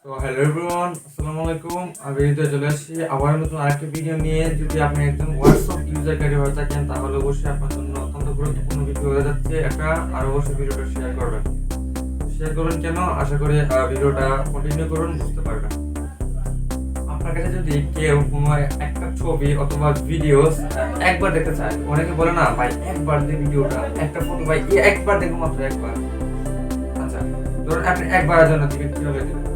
তো hello everyone, আসসালামু আলাইকুম। আমি হৃদয় চলে আসছি আবার নতুন আরেকটা ভিডিও নিয়ে। যদি আপনি একজন হোয়াটসঅ্যাপ ইউজারকারী হয়ে থাকেন তাহলে অবশ্যই আপনার জন্য অত্যন্ত গুরুত্বপূর্ণ ভিডিও হয়ে যাচ্ছে একটা। আর অবশ্যই ভিডিওটা শেয়ার করবেন। শেয়ার করুন কেন? আশা করি ভিডিওটা কন্টিনিউ করুন, বুঝতে পারবেন। আপনার কাছে যদি কেউ কোনো একটা ছবি অথবা ভিডিও একবার দেখতে চায়, অনেকে বলে না ভাই একবার দেখি ভিডিওটা, একটা ফটো ভাই একবার দেখো, মাত্র একবার। আচ্ছা, ধরুন আপনি একবারের জন্য দিবেন, কিভাবে দিবেন?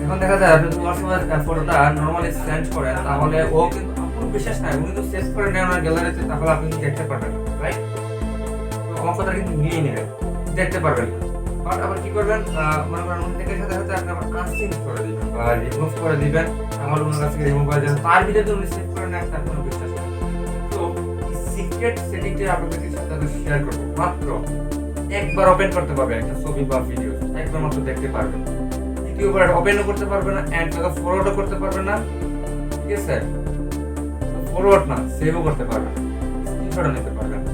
এখন দেখা যায় আপনি হোয়াটসঅ্যাপে ফটোটা নরমালি সেন্ড করেন, তাহলে ও কিন্তু আপনার বিশ্বাস নাই, উনি তো সেভ করে নেন ওনার গ্যালারিতে, তাহলে আপনি কিন্তু দেখতে পারবেন, রাইট? তো আমার কথা কিন্তু মিলিয়ে নেবেন, দেখতে পারবেন। বাট আবার কি করবেন, মনে করেন উনি দেখে সাথে সাথে আপনি আবার আনসিন করে দিবেন বা রিমুভ করে দিবেন, তাহলে ওনার কাছে রিমুভ হয়ে যাবে। তার ভিতরে উনি সেভ করে নেন, তার কোনো বিশ্বাস নেই। তো এই সিক্রেট সেটিংটা আপনাদের সাথে শেয়ার করবো। মাত্র একবার ওপেন করতে পারবে একটা ছবি বা ভিডিও, একবার মাত্র দেখতে পারবেন। দ্বিতীয়বার ওপেনও করতে পারবে না, এন্ড ফরওয়ার্ডও করতে পারবে না, ঠিক আছে? ফরওয়ার্ড না, সেভও করতে পারবে না, স্ক্রিনশটও নিতে পারবে না।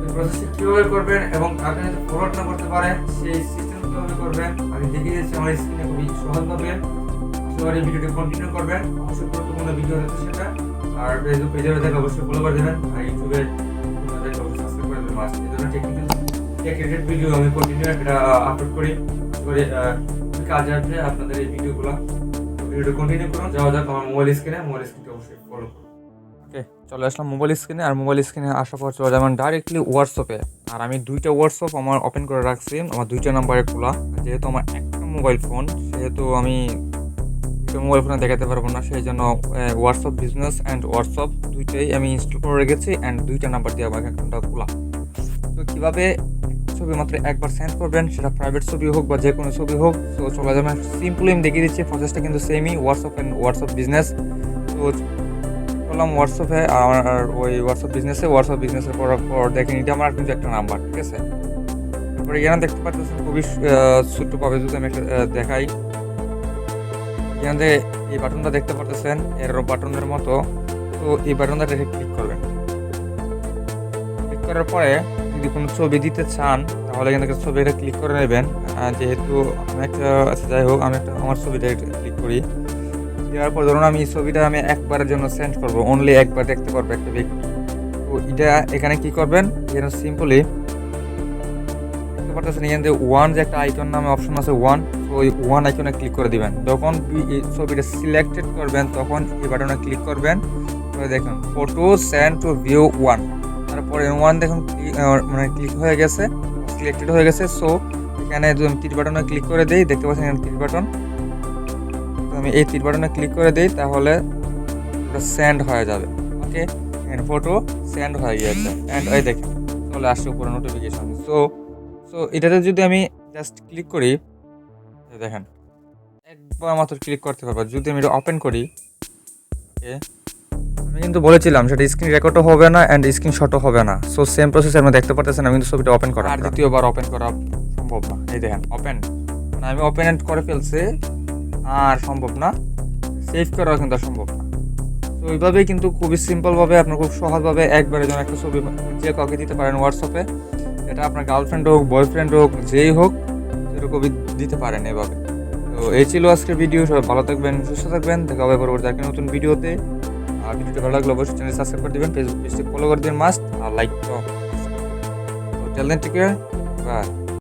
এই প্রসেসটা কিভাবে করবেন এবং আপনি যদি ফরওয়ার্ড না করতে পারেন সেই সিস্টেম কিভাবে করবেন আমি দেখিয়ে দিচ্ছি আমার স্ক্রিনে খুবই সহজভাবে। আশা করি ভিডিওটি কন্টিনিউ করবেন, অবশ্যই গুরুত্বপূর্ণ ভিডিও হচ্ছে সেটা। আর পেজে দেখে অবশ্যই ফলো করে দেবেন, আর ইউটিউবে দেখে অবশ্যই সাবস্ক্রাইব করে দেবেন। মাস্ট এই ধরনের টেকনিক্যাল রিলেটেড ভিডিও আমি কন্টিনিউ এটা আপলোড করি। কাজে আসবে আপনাদের এই ভিডিওগুলো। ভিডিওটা কন্টিনিউ করুন। যাওয়া যাক আমার মোবাইল স্ক্রিনটা অবশ্যই ফলো করুন। ওকে, চলে আসলাম মোবাইল স্ক্রিনে। আর মোবাইল স্ক্রিনে আসার পর চলে যাবেন ডাইরেক্টলি হোয়াটসঅ্যাপে। আর আমি দুইটা হোয়াটসঅ্যাপ আমার ওপেন করে রাখছি, আমার দুইটা নাম্বারে খোলা। যেহেতু আমার একটা মোবাইল ফোন, সেহেতু আমি দুটো মোবাইল ফোনে দেখাতে পারবো না, সেই জন্য হোয়াটসঅ্যাপ বিজনেস অ্যান্ড হোয়াটসঅ্যাপ দুইটাই আমি ইনস্টল করে রেখেছি অ্যান্ড দুইটা নাম্বার দিয়ে আমার অ্যাকাউন্টটা খোলা। তো কীভাবে ছবি মাত্র একবার সেন্ড করবেন, সেটা প্রাইভেট ছবি হোক বা যে কোনো ছবি হোক, তো চলে যাবেন। সিম্পলি আমি দেখিয়ে দিচ্ছি, প্রসেসটা কিন্তু সেমই, হোয়াটসঅ্যাপ অ্যান্ড হোয়াটসঅ্যাপ বিজনেস। তো করলাম হোয়াটসঅ্যাপে, আর ওই হোয়াটসঅ্যাপ বিজনেসের পর দেখেন এটা আমার কিন্তু একটা নাম্বার, ঠিক আছে? তারপরে এখানে দেখতে পাচ্ছেন খুবই ছোট্টভাবে যদি আমি একটা দেখাই, এখানে এই বাটনটা দেখতে পাচ্ছেন এর বাটনের মতো। তো এই বাটনটা রেখে ক্লিক করবেন। ক্লিক করার পরে যদি কোনো ছবি দিতে চান তাহলে এখান থেকে ছবিটা ক্লিক করে নেবেন। যেহেতু আমি একটা যাই হোক, আমি একটা আমার ছবিটা ক্লিক করি। দেওয়ার পর ধরুন আমি এই ছবিটা আমি একবারের জন্য সেন্ড করবো, অনলি একবার দেখতে পারবো একটা ব্যক্তি। তো এটা এখানে কি করবেন, এখানে সিম্পলি দেখতে পাচ্ছেন এখান থেকে ওয়ান যে একটা আইকন নামে অপশন আছে ওয়ান, তো ওই ওয়ান আইকনে ক্লিক করে দিবেন। যখন এই ছবিটা সিলেক্টেড করবেন তখন এই বাটনে ক্লিক করবেন। দেখুন photo send to view one, তারপরে ওয়ান দেখুন মানে ক্লিক হয়ে গেছে, সিলেক্টেড হয়ে গেছে। সো এখানে যদি তীর বাটনে ক্লিক করে দিই, দেখতে পাচ্ছেন এখানে তীর বাটন, তো আমি এই তীর বাটনে ক্লিক করে দিই, তাহলে ওটা সেন্ড হয়ে যাবে। ওকে, এখানে ফটো সেন্ড হয়ে গিয়েছে অ্যান্ড এই দেখেন চলে আসছে উপরে নোটিফিকেশন। সো এটাতে যদি আমি জাস্ট ক্লিক করি, দেখেন একবার মাত্র ক্লিক করতে পারবো। যদি আমি এটা ওপেন করি, ওকে, আমি কিন্তু বলেছিলাম সেটা স্ক্রিন রেকর্ডও হবে না অ্যান্ড স্ক্রিনশটও হবে না। সো সেম প্রসেস আপনি দেখতে পাচ্ছেন, আমি কিন্তু ছবিটা ওপেন করা আর দ্বিতীয়বার ওপেন করা সম্ভব না। এই দেখেন ওপেন, মানে আমি ওপেন করে ফেলছি, আর সম্ভব না, সেভ করাও কিন্তু সম্ভব না। তো এইভাবেই কিন্তু খুবই সিম্পলভাবে আপনার খুব সহজভাবে একবারের জন্য একটা ছবি যে কাউকে দিতে পারেন হোয়াটসঅ্যাপে। এটা আপনার গার্লফ্রেন্ড হোক, বয়ফ্রেন্ড হোক, যেই হোক, সেরকমই দিতে পারেন এভাবে। তো এই ছিল আজকের ভিডিও। সবাই ভালো থাকবেন, সুস্থ থাকবেন, দেখা হবে পরবর্তী একটা নতুন ভিডিওতে। আর ভিডিওটা ভালো লাগলে অবশ্যই চ্যানেল সাবস্ক্রাইব করে দেবেন, ফেসবুক পেজটি ফলো করে দেবেন মাস্ট, আর লাইক। তো টেল দেন টেক কেয়ার, বাই।